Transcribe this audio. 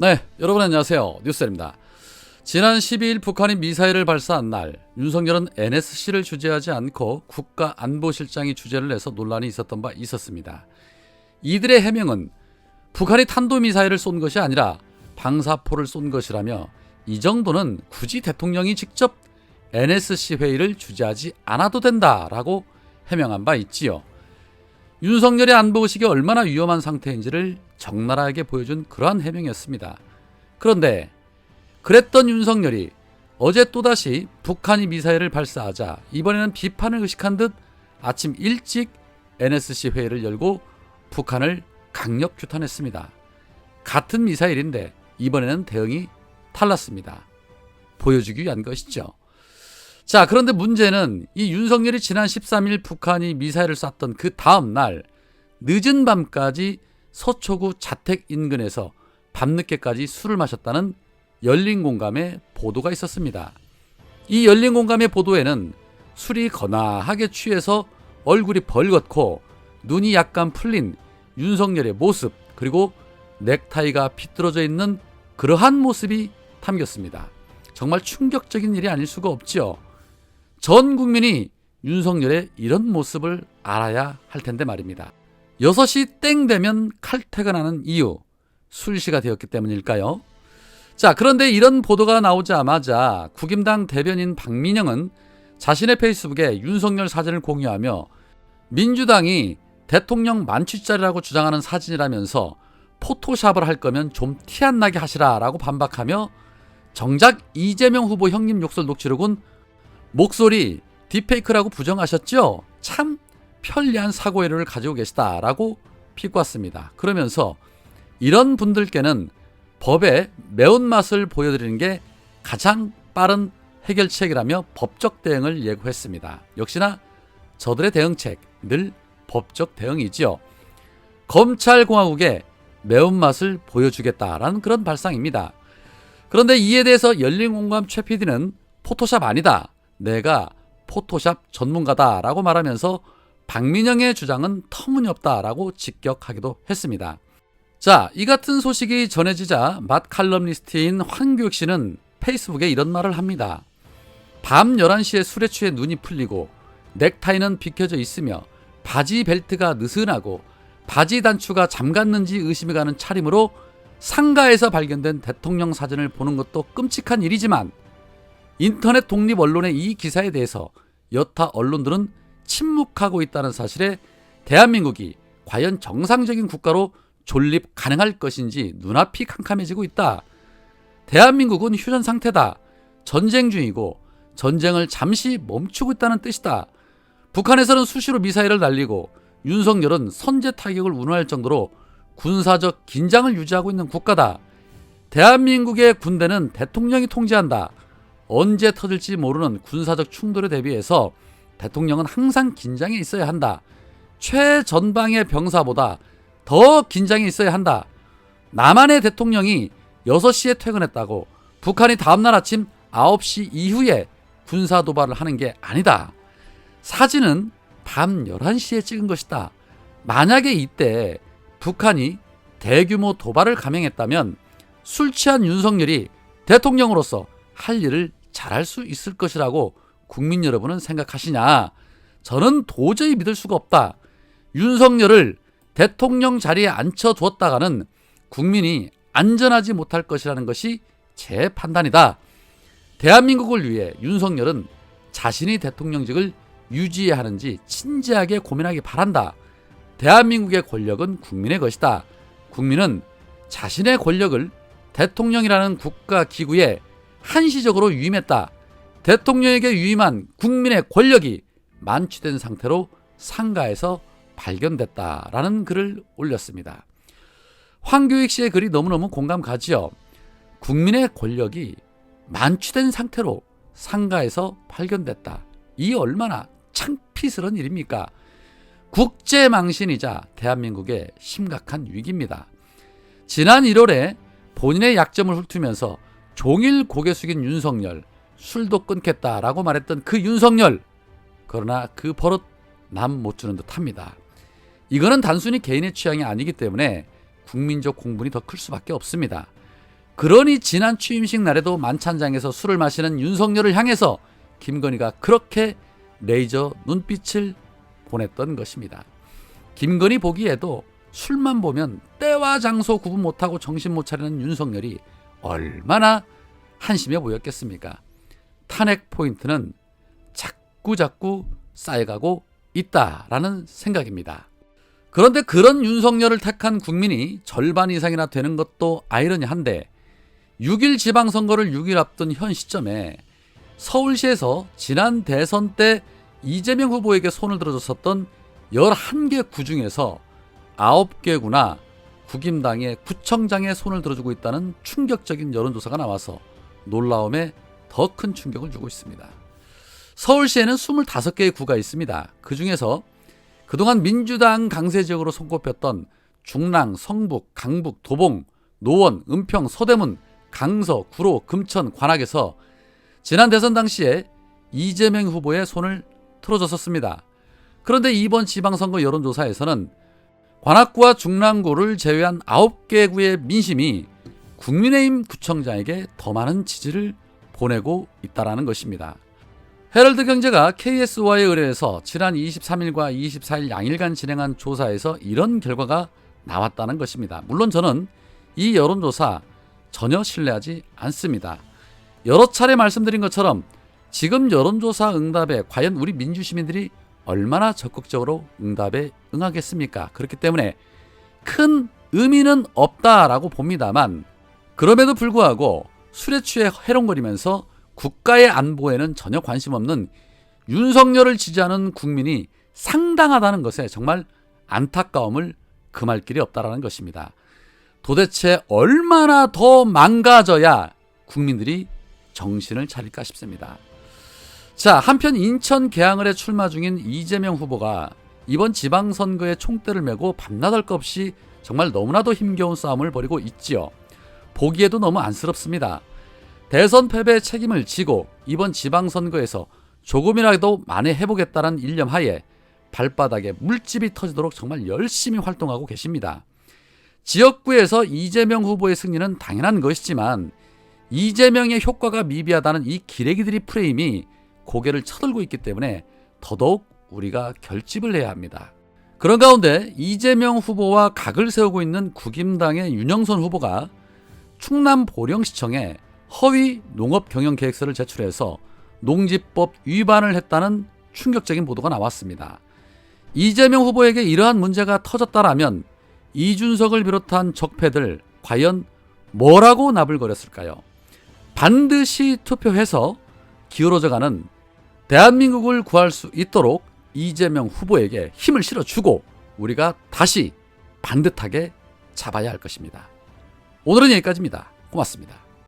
네, 여러분 안녕하세요. 뉴스입니다. 지난 12일 북한이 미사일을 발사한 날 윤석열은 NSC를 주재하지 않고 국가안보실장이 주재를 해서 논란이 있었던 바 있었습니다. 이들의 해명은 북한이 탄도미사일을 쏜 것이 아니라 방사포를 쏜 것이라며 이 정도는 굳이 대통령이 직접 NSC 회의를 주재하지 않아도 된다라고 해명한 바 있지요. 윤석열의 안보의식이 얼마나 위험한 상태인지를 적나라하게 보여준 그러한 해명이었습니다. 그런데 그랬던 윤석열이 어제 또다시 북한이 미사일을 발사하자 이번에는 비판을 의식한 듯 아침 일찍 NSC 회의를 열고 북한을 강력 규탄했습니다. 같은 미사일인데 이번에는 대응이 달랐습니다. 보여주기 위한 것이죠. 자, 그런데 문제는 이 윤석열이 지난 13일 북한이 미사일을 쐈던 그 다음 날 늦은 밤까지 서초구 자택 인근에서 밤늦게까지 술을 마셨다는 열린공감의 보도가 있었습니다. 이 열린공감의 보도에는 술이 거나하게 취해서 얼굴이 벌겋고 눈이 약간 풀린 윤석열의 모습, 그리고 넥타이가 비뚤어져 있는 그러한 모습이 담겼습니다. 정말 충격적인 일이 아닐 수가 없죠. 전 국민이 윤석열의 이런 모습을 알아야 할 텐데 말입니다. 6시 땡 되면 칼퇴근하는 이유, 술시가 되었기 때문일까요? 자, 그런데 이런 보도가 나오자마자 국임당 대변인 박민영은 자신의 페이스북에 윤석열 사진을 공유하며 민주당이 대통령 만취자리라고 주장하는 사진이라면서 포토샵을 할 거면 좀 티 안 나게 하시라라고 반박하며 정작 이재명 후보 형님 욕설 녹취록은 목소리 딥페이크라고 부정하셨죠? 참 편리한 사고회로를 가지고 계시다라고 비꼬았습니다. 그러면서 이런 분들께는 법의 매운맛을 보여드리는 게 가장 빠른 해결책이라며 법적 대응을 예고했습니다. 역시나 저들의 대응책 늘 법적 대응이지요. 검찰공화국의 매운맛을 보여주겠다라는 그런 발상입니다. 그런데 이에 대해서 열린공감 최 PD는 포토샵 아니다, 내가 포토샵 전문가다라고 말하면서 박민영의 주장은 터무니없다라고 직격하기도 했습니다. 자, 이 같은 소식이 전해지자 맛 칼럼니스트인 황교익 씨는 페이스북에 이런 말을 합니다. 밤 11시에 술에 취해 눈이 풀리고 넥타이는 비켜져 있으며 바지 벨트가 느슨하고 바지 단추가 잠갔는지 의심이 가는 차림으로 상가에서 발견된 대통령 사진을 보는 것도 끔찍한 일이지만 인터넷 독립 언론의 이 기사에 대해서 여타 언론들은 침묵하고 있다는 사실에 대한민국이 과연 정상적인 국가로 존립 가능할 것인지 눈앞이 캄캄해지고 있다. 대한민국은 휴전 상태다. 전쟁 중이고 전쟁을 잠시 멈추고 있다는 뜻이다. 북한에서는 수시로 미사일을 날리고 윤석열은 선제 타격을 운운할 정도로 군사적 긴장을 유지하고 있는 국가다. 대한민국의 군대는 대통령이 통제한다. 언제 터질지 모르는 군사적 충돌에 대비해서 대통령은 항상 긴장해 있어야 한다. 최전방의 병사보다 더 긴장해 있어야 한다. 남한의 대통령이 6시에 퇴근했다고 북한이 다음날 아침 9시 이후에 군사 도발을 하는 게 아니다. 사진은 밤 11시에 찍은 것이다. 만약에 이때 북한이 대규모 도발을 감행했다면 술 취한 윤석열이 대통령으로서 할 일을 잘할 수 있을 것이라고 국민 여러분은 생각하시냐? 저는 도저히 믿을 수가 없다. 윤석열을 대통령 자리에 앉혀두었다가는 국민이 안전하지 못할 것이라는 것이 제 판단이다. 대한민국을 위해 윤석열은 자신이 대통령직을 유지해야 하는지 진지하게 고민하기 바란다. 대한민국의 권력은 국민의 것이다. 국민은 자신의 권력을 대통령이라는 국가기구에 한시적으로 유임했다. 대통령에게 유임한 국민의 권력이 만취된 상태로 상가에서 발견됐다라는 글을 올렸습니다. 황교익 씨의 글이 너무너무 공감 가지요. 국민의 권력이 만취된 상태로 상가에서 발견됐다. 이 얼마나 창피스러운 일입니까? 국제망신이자 대한민국의 심각한 위기입니다. 지난 1월에 본인의 약점을 훑으면서 종일 고개 숙인 윤석열, 술도 끊겠다라고 말했던 그 윤석열, 그러나 그 버릇 남 못 주는 듯 합니다. 이거는 단순히 개인의 취향이 아니기 때문에 국민적 공분이 더 클 수밖에 없습니다. 그러니 지난 취임식 날에도 만찬장에서 술을 마시는 윤석열을 향해서 김건희가 그렇게 레이저 눈빛을 보냈던 것입니다. 김건희 보기에도 술만 보면 때와 장소 구분 못하고 정신 못 차리는 윤석열이 얼마나 한심해 보였겠습니까? 탄핵 포인트는 자꾸 쌓여가고 있다라는 생각입니다. 그런데 그런 윤석열을 택한 국민이 절반 이상이나 되는 것도 아이러니한데 6일 지방선거를 6일 앞둔 현 시점에 서울시에서 지난 대선 때 이재명 후보에게 손을 들어줬었던 11개 구 중에서 9개 구나 국임당의 구청장에 손을 들어주고 있다는 충격적인 여론조사가 나와서 놀라움에 더 큰 충격을 주고 있습니다. 서울시에는 25개의 구가 있습니다. 그 중에서 그동안 민주당 강세 지역으로 손꼽혔던 중랑, 성북, 강북, 도봉, 노원, 은평, 서대문, 강서, 구로, 금천, 관악에서 지난 대선 당시에 이재명 후보의 손을 틀어줬었습니다. 그런데 이번 지방선거 여론조사에서는 관악구와 중랑구를 제외한 9개 구의 민심이 국민의힘 구청장에게 더 많은 지지를 보내고 있다는 것입니다. 헤럴드 경제가 KS와의 의뢰에서 지난 23일과 24일 양일간 진행한 조사에서 이런 결과가 나왔다는 것입니다. 물론 저는 이 여론조사 전혀 신뢰하지 않습니다. 여러 차례 말씀드린 것처럼 지금 여론조사 응답에 과연 우리 민주시민들이 얼마나 적극적으로 응답에 응하겠습니까? 그렇기 때문에 큰 의미는 없다라고 봅니다만 그럼에도 불구하고 술에 취해 해롱거리면서 국가의 안보에는 전혀 관심 없는 윤석열을 지지하는 국민이 상당하다는 것에 정말 안타까움을 금할 길이 없다라는 것입니다. 도대체 얼마나 더 망가져야 국민들이 정신을 차릴까 싶습니다. 자, 한편 인천 계양을에 출마 중인 이재명 후보가 이번 지방선거에 총대를 메고 밤낮 할 것 없이 정말 너무나도 힘겨운 싸움을 벌이고 있지요. 보기에도 너무 안쓰럽습니다. 대선 패배의 책임을 지고 이번 지방선거에서 조금이라도 만회해보겠다는 일념하에 발바닥에 물집이 터지도록 정말 열심히 활동하고 계십니다. 지역구에서 이재명 후보의 승리는 당연한 것이지만 이재명의 효과가 미비하다는 이 기레기들이 프레임이 고개를 쳐들고 있기 때문에 더더욱 우리가 결집을 해야 합니다. 그런 가운데 이재명 후보와 각을 세우고 있는 국임당의 윤영선 후보가 충남 보령시청에 허위 농업경영계획서를 제출해서 농지법 위반을 했다는 충격적인 보도가 나왔습니다. 이재명 후보에게 이러한 문제가 터졌다라면 이준석을 비롯한 적폐들 과연 뭐라고 나불거렸을까요? 반드시 투표해서 기울어져가는 대한민국을 구할 수 있도록 이재명 후보에게 힘을 실어주고 우리가 다시 반듯하게 잡아야 할 것입니다. 오늘은 여기까지입니다. 고맙습니다.